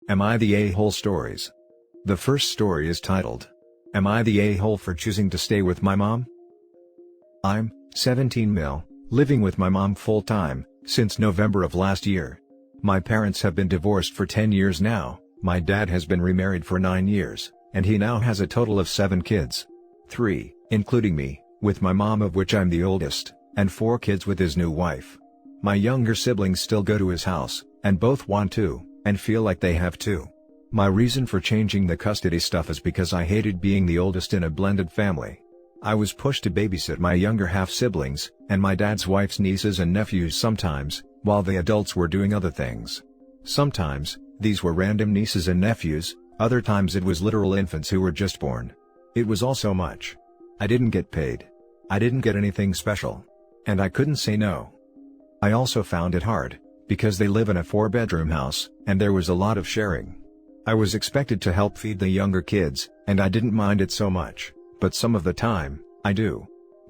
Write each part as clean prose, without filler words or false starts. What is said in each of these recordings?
Am I the A-hole stories? The first story is titled, Am I the A-hole for choosing to stay with my mom? I'm 17 mil, living with my mom full-time, since November of last year. My parents have been divorced for 10 years now, my dad has been remarried for 9 years, and he now has a total of 7 kids. 3, including me, with my mom of which I'm the oldest, and 4 kids with his new wife. My younger siblings still go to his house, and both want to, and feel like they have to. My reason for changing the custody stuff is because I hated being the oldest in a blended family. I was pushed to babysit my younger half-siblings, and my dad's wife's nieces and nephews sometimes, while the adults were doing other things. Sometimes, these were random nieces and nephews, other times it was literal infants who were just born. It was all so much. I didn't get paid. I didn't get anything special. And I couldn't say no. I also found it hard, because they live in a 4-bedroom house, and there was a lot of sharing. I was expected to help feed the younger kids, and I didn't mind it so much, but some of the time, I do.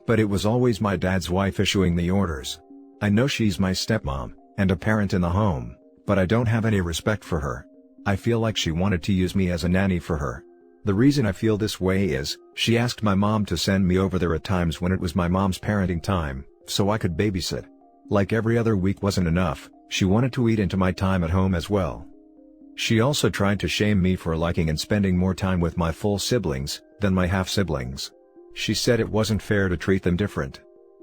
But it was always my dad's wife issuing the orders. I know she's my stepmom, and a parent in the home, but I don't have any respect for her. I feel like she wanted to use me as a nanny for her. The reason I feel this way is, she asked my mom to send me over there at times when it was my mom's parenting time, so I could babysit. Like every other week wasn't enough, she wanted to eat into my time at home as well. She also tried to shame me for liking and spending more time with my full siblings, than my half-siblings. She said it wasn't fair to treat them different.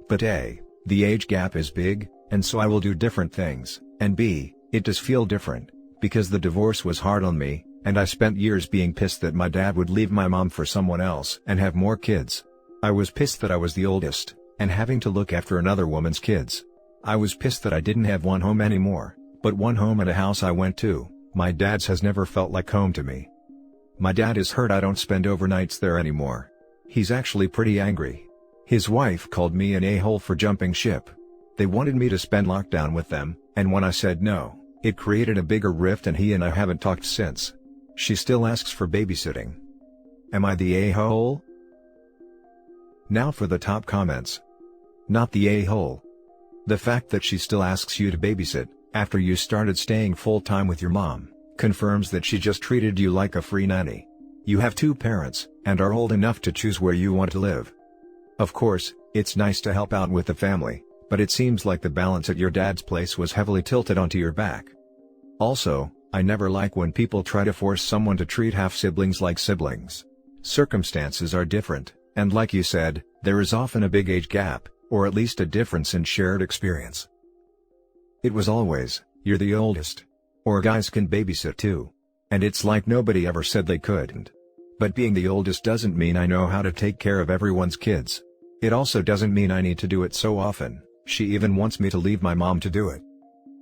But A, the age gap is big, and so I will do different things, and B, it does feel different, because the divorce was hard on me, and I spent years being pissed that my dad would leave my mom for someone else and have more kids. I was pissed that I was the oldest, and having to look after another woman's kids. I was pissed that I didn't have one home anymore, but one home and a house I went to. My dad's has never felt like home to me. My dad is hurt I don't spend overnights there anymore. He's actually pretty angry. His wife called me an a-hole for jumping ship. They wanted me to spend lockdown with them, and when I said no, it created a bigger rift and he and I haven't talked since. She still asks for babysitting. Am I the a-hole? Now for the top comments. Not the a-hole. The fact that she still asks you to babysit, after you started staying full-time with your mom, confirms that she just treated you like a free nanny. You have 2 parents, and are old enough to choose where you want to live. Of course, it's nice to help out with the family, but it seems like the balance at your dad's place was heavily tilted onto your back. Also, I never like when people try to force someone to treat half-siblings like siblings. Circumstances are different, and like you said, there is often a big age gap, or at least a difference in shared experience. It was always, you're the oldest. Or guys can babysit too. And it's like nobody ever said they couldn't. But being the oldest doesn't mean I know how to take care of everyone's kids. It also doesn't mean I need to do it so often. She even wants me to leave my mom to do it.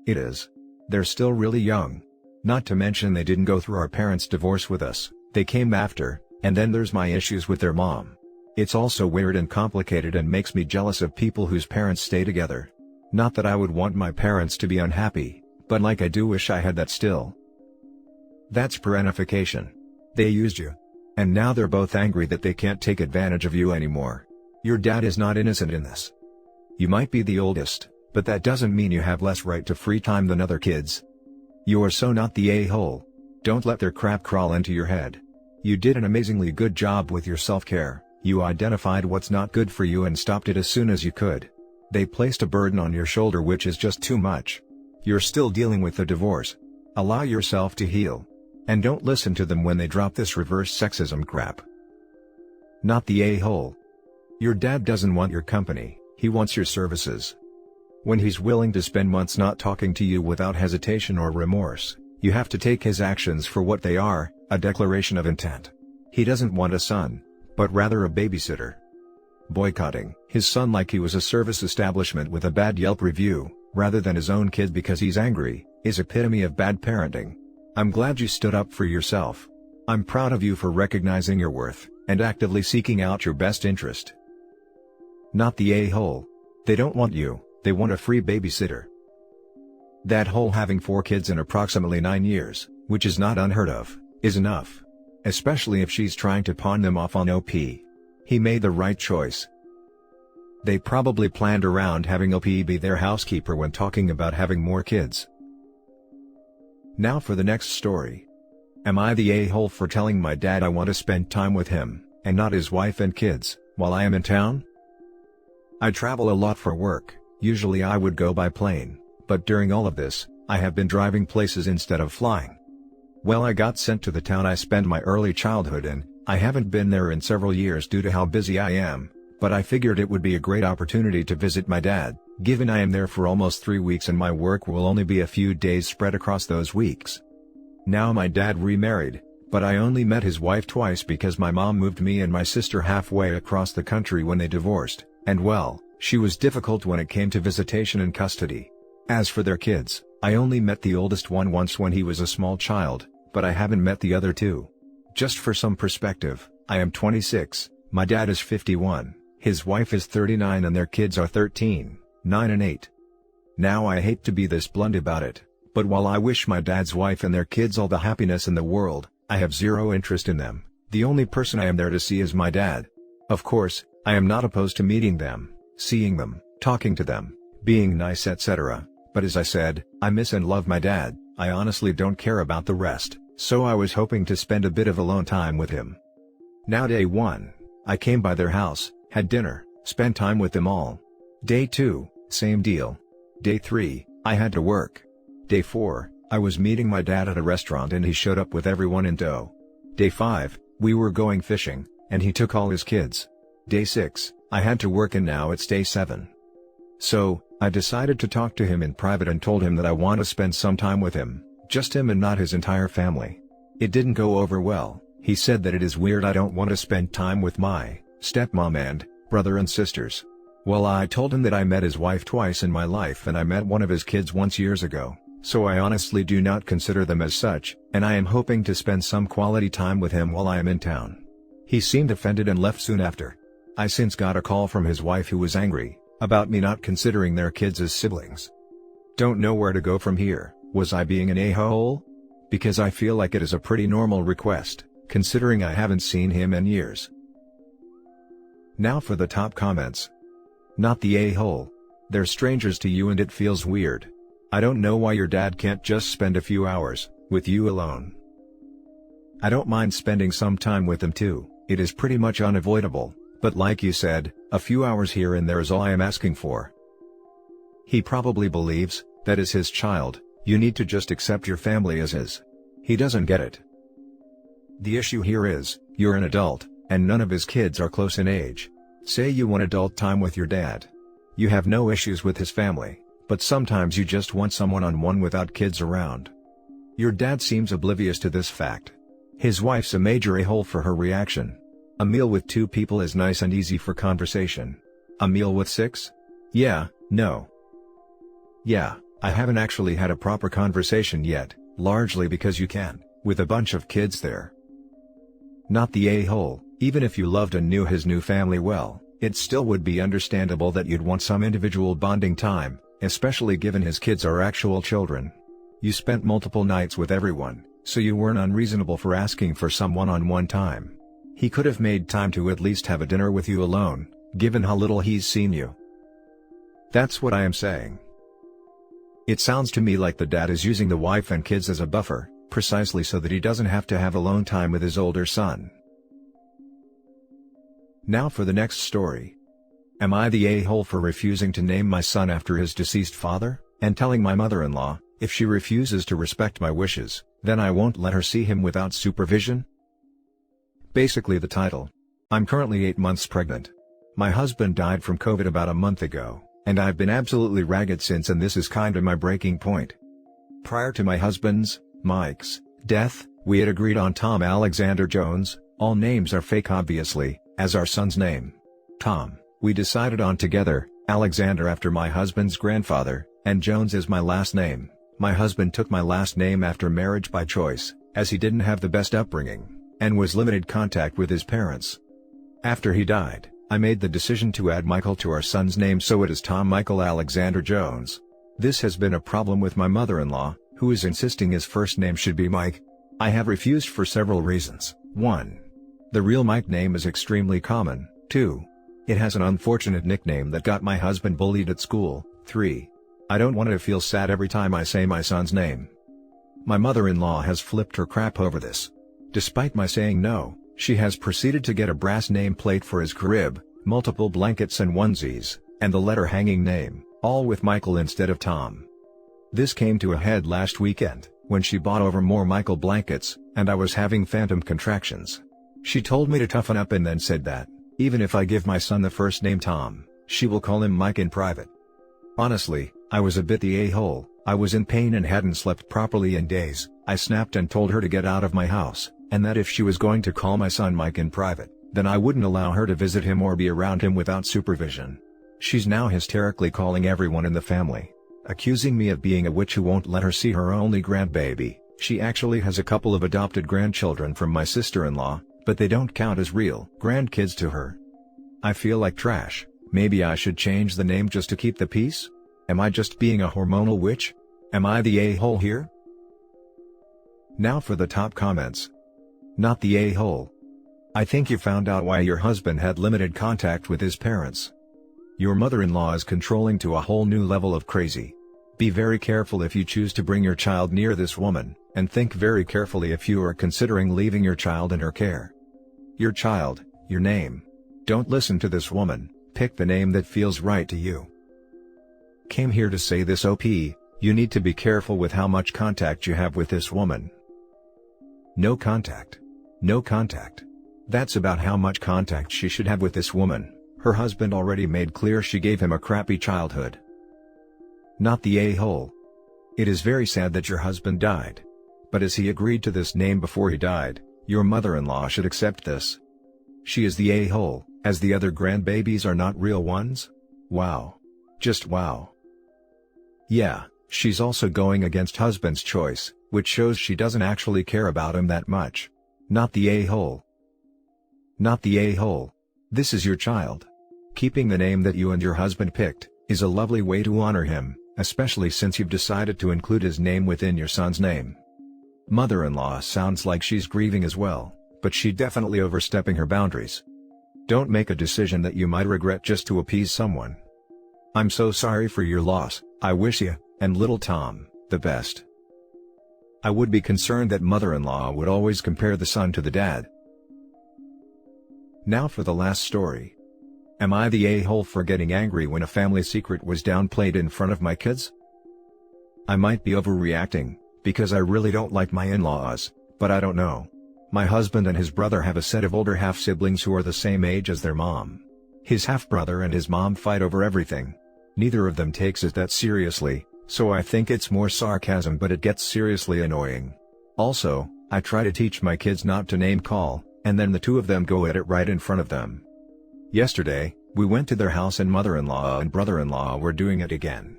It is. They're still really young. Not to mention they didn't go through our parents' divorce with us, they came after, and then there's my issues with their mom. It's also weird and complicated and makes me jealous of people whose parents stay together. Not that I would want my parents to be unhappy, but like I do wish I had that still. That's parentification. They used you. And now they're both angry that they can't take advantage of you anymore. Your dad is not innocent in this. You might be the oldest, but that doesn't mean you have less right to free time than other kids. You are so not the a-hole. Don't let their crap crawl into your head. You did an amazingly good job with your self-care. You identified what's not good for you and stopped it as soon as you could. They placed a burden on your shoulder which is just too much. You're still dealing with the divorce. Allow yourself to heal. And don't listen to them when they drop this reverse sexism crap. Not the a-hole. Your dad doesn't want your company, he wants your services. When he's willing to spend months not talking to you without hesitation or remorse, you have to take his actions for what they are, a declaration of intent. He doesn't want a son, but rather a babysitter. Boycotting his son like he was a service establishment with a bad Yelp review, rather than his own kid because he's angry, is epitome of bad parenting. I'm glad you stood up for yourself. I'm proud of you for recognizing your worth, and actively seeking out your best interest. Not the a-hole. They don't want you, they want a free babysitter. That whole having 4 kids in approximately 9 years, which is not unheard of, is enough. Especially if she's trying to pawn them off on OP. He made the right choice. They probably planned around having OP be their housekeeper when talking about having more kids. Now for the next story. Am I the a-hole for telling my dad I want to spend time with him, and not his wife and kids, while I am in town? I travel a lot for work. Usually I would go by plane, but during all of this, I have been driving places instead of flying. Well, I got sent to the town I spent my early childhood in. I haven't been there in several years due to how busy I am, but I figured it would be a great opportunity to visit my dad, given I am there for almost 3 weeks and my work will only be a few days spread across those weeks. Now my dad remarried, but I only met his wife twice because my mom moved me and my sister halfway across the country when they divorced, and well, she was difficult when it came to visitation and custody. As for their kids, I only met the oldest one once when he was a small child, but I haven't met the other two. Just for some perspective, I am 26, my dad is 51, his wife is 39 and their kids are 13, 9 and 8. Now I hate to be this blunt about it, but while I wish my dad's wife and their kids all the happiness in the world, I have zero interest in them. The only person I am there to see is my dad. Of course, I am not opposed to meeting them, seeing them, talking to them, being nice, etc. But as I said, I miss and love my dad. I honestly don't care about the rest, so I was hoping to spend a bit of alone time with him. Now day 1, I came by their house, had dinner, spent time with them all. Day 2, same deal. Day 3, I had to work. Day 4, I was meeting my dad at a restaurant and he showed up with everyone in tow. Day 5, we were going fishing, and he took all his kids. Day 6, I had to work and now it's day 7. So, I decided to talk to him in private and told him that I want to spend some time with him, just him and not his entire family. It didn't go over well. He said that it is weird I don't want to spend time with my stepmom and brother and sisters. Well, I told him that I met his wife twice in my life and I met one of his kids once years ago, so I honestly do not consider them as such, and I am hoping to spend some quality time with him while I am in town. He seemed offended and left soon after. I since got a call from his wife who was angry about me not considering their kids as siblings. Don't know where to go from here. Was I being an a-hole? Because I feel like it is a pretty normal request, considering I haven't seen him in years. Now for the top comments. Not the a-hole. They're strangers to you and it feels weird. I don't know why your dad can't just spend a few hours with you alone. I don't mind spending some time with them too, it is pretty much unavoidable, but like you said, a few hours here and there is all I am asking for. He probably believes that as his child, you need to just accept your family as is. He doesn't get it. The issue here is, you're an adult, and none of his kids are close in age. Say you want adult time with your dad. You have no issues with his family, but sometimes you just want someone-on-one without kids around. Your dad seems oblivious to this fact. His wife's a major a-hole for her reaction. A meal with 2 people is nice and easy for conversation. A meal with 6? Yeah, no. Yeah, I haven't actually had a proper conversation yet, largely because you can, with a bunch of kids there. Not the a-hole. Even if you loved and knew his new family well, it still would be understandable that you'd want some individual bonding time, especially given his kids are actual children. You spent multiple nights with everyone, so you weren't unreasonable for asking for some one-on-one time. He could have made time to at least have a dinner with you alone, given how little he's seen you. That's what I am saying. It sounds to me like the dad is using the wife and kids as a buffer, precisely so that he doesn't have to have alone time with his older son. Now for the next story. Am I the a-hole for refusing to name my son after his deceased father, and telling my mother-in-law, if she refuses to respect my wishes, then I won't let her see him without supervision? Basically the title. I'm currently 8 months pregnant. My husband died from COVID about a month ago, and I've been absolutely ragged since, and this is kinda my breaking point. Prior to my husband's, Mike's, death, we had agreed on Tom Alexander Jones, all names are fake obviously, as our son's name. Tom, we decided on together, Alexander after my husband's grandfather, and Jones is my last name. My husband took my last name after marriage by choice, as he didn't have the best upbringing, and was limited contact with his parents. After he died, I made the decision to add Michael to our son's name, so it is Tom Michael Alexander Jones. This has been a problem with my mother-in-law, who is insisting his first name should be Mike. I have refused for several reasons. 1. The real Mike name is extremely common. 2. It has an unfortunate nickname that got my husband bullied at school. 3. I don't want to feel sad every time I say my son's name. My mother-in-law has flipped her crap over this. Despite my saying no, she has proceeded to get a brass nameplate for his crib, multiple blankets and onesies, and the letter hanging name, all with Michael instead of Tom. This came to a head last weekend, when she bought over more Michael blankets, and I was having phantom contractions. She told me to toughen up and then said that, even if I give my son the first name Tom, she will call him Mike in private. Honestly, I was a bit the a-hole. I was in pain and hadn't slept properly in days. I snapped and told her to get out of my house, and that if she was going to call my son Mike in private, then I wouldn't allow her to visit him or be around him without supervision. She's now hysterically calling everyone in the family, accusing me of being a witch who won't let her see her only grandbaby. She actually has a couple of adopted grandchildren from my sister-in-law, but they don't count as real grandkids to her. I feel like trash. Maybe I should change the name just to keep the peace? Am I just being a hormonal witch? Am I the a-hole here? Now for the top comments. Not the a-hole. I think you found out why your husband had limited contact with his parents. Your mother-in-law is controlling to a whole new level of crazy. Be very careful if you choose to bring your child near this woman, and think very carefully if you are considering leaving your child in her care. Your child, your name. Don't listen to this woman, pick the name that feels right to you. Came here to say this OP, you need to be careful with how much contact you have with this woman. No contact. No contact. That's about how much contact she should have with this woman. Her husband already made clear she gave him a crappy childhood. Not the a-hole. It is very sad that your husband died. But as he agreed to this name before he died, your mother-in-law should accept this. She is the a-hole, as the other grandbabies are not real ones? Wow. Just wow. Yeah, she's also going against husband's choice, which shows she doesn't actually care about him that much. Not the a-hole. Not the a-hole. This is your child. Keeping the name that you and your husband picked is a lovely way to honor him, especially since you've decided to include his name within your son's name. Mother-in-law sounds like she's grieving as well, but she definitely overstepping her boundaries. Don't make a decision that you might regret just to appease someone. I'm so sorry for your loss. I wish you, and little Tom, the best. I would be concerned that mother-in-law would always compare the son to the dad. Now for the last story. Am I the a-hole for getting angry when a family secret was downplayed in front of my kids? I might be overreacting, because I really don't like my in-laws, but I don't know. My husband and his brother have a set of older half-siblings who are the same age as their mom. His half-brother and his mom fight over everything. Neither of them takes it that seriously, so I think it's more sarcasm, but it gets seriously annoying. Also, I try to teach my kids not to name call, and then the two of them go at it right in front of them. Yesterday, we went to their house and mother-in-law and brother-in-law were doing it again.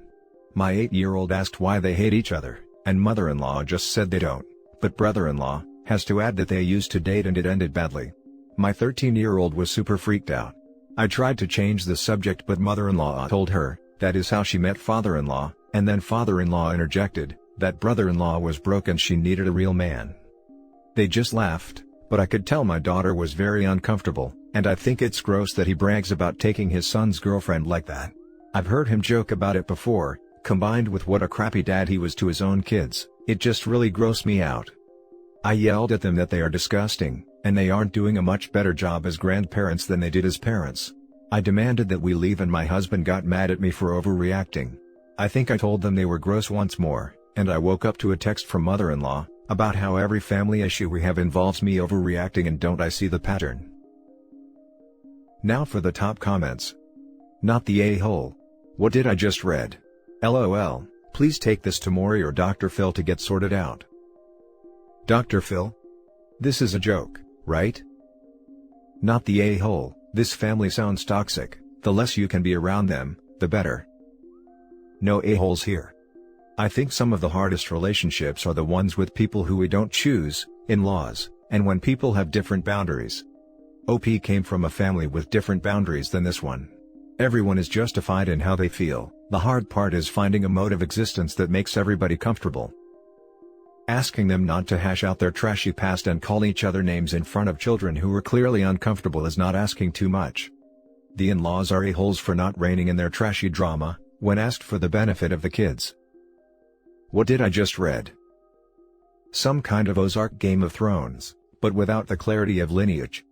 My 8-year-old asked why they hate each other, and mother-in-law just said they don't, but brother-in-law has to add that they used to date and it ended badly. My 13-year-old was super freaked out. I tried to change the subject, but mother-in-law told her that is how she met father-in-law, and then father-in-law interjected that brother-in-law was broke and she needed a real man. They just laughed, but I could tell my daughter was very uncomfortable, and I think it's gross that he brags about taking his son's girlfriend like that. I've heard him joke about it before, combined with what a crappy dad he was to his own kids. It just really grossed me out. I yelled at them that they are disgusting, and they aren't doing a much better job as grandparents than they did as parents. I demanded that we leave and my husband got mad at me for overreacting. I think I told them they were gross once more, and I woke up to a text from mother-in-law about how every family issue we have involves me overreacting, and don't I see the pattern. Now for the top comments. Not the a-hole. What did I just read? LOL, please take this to Maury or Dr. Phil to get sorted out. Dr. Phil? This is a joke, right? Not the a-hole. This family sounds toxic. The less you can be around them, the better. No a-holes here. I think some of the hardest relationships are the ones with people who we don't choose, in-laws, and when people have different boundaries. OP came from a family with different boundaries than this one. Everyone is justified in how they feel. The hard part is finding a mode of existence that makes everybody comfortable. Asking them not to hash out their trashy past and call each other names in front of children who are clearly uncomfortable is not asking too much. The in-laws are a-holes for not reining in their trashy drama, when asked for the benefit of the kids. What did I just read? Some kind of Ozark Game of Thrones, but without the clarity of lineage.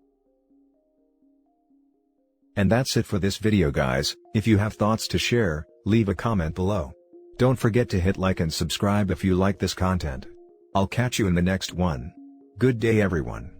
And that's it for this video guys. If you have thoughts to share, leave a comment below. Don't forget to hit like and subscribe if you like this content. I'll catch you in the next one. Good day everyone.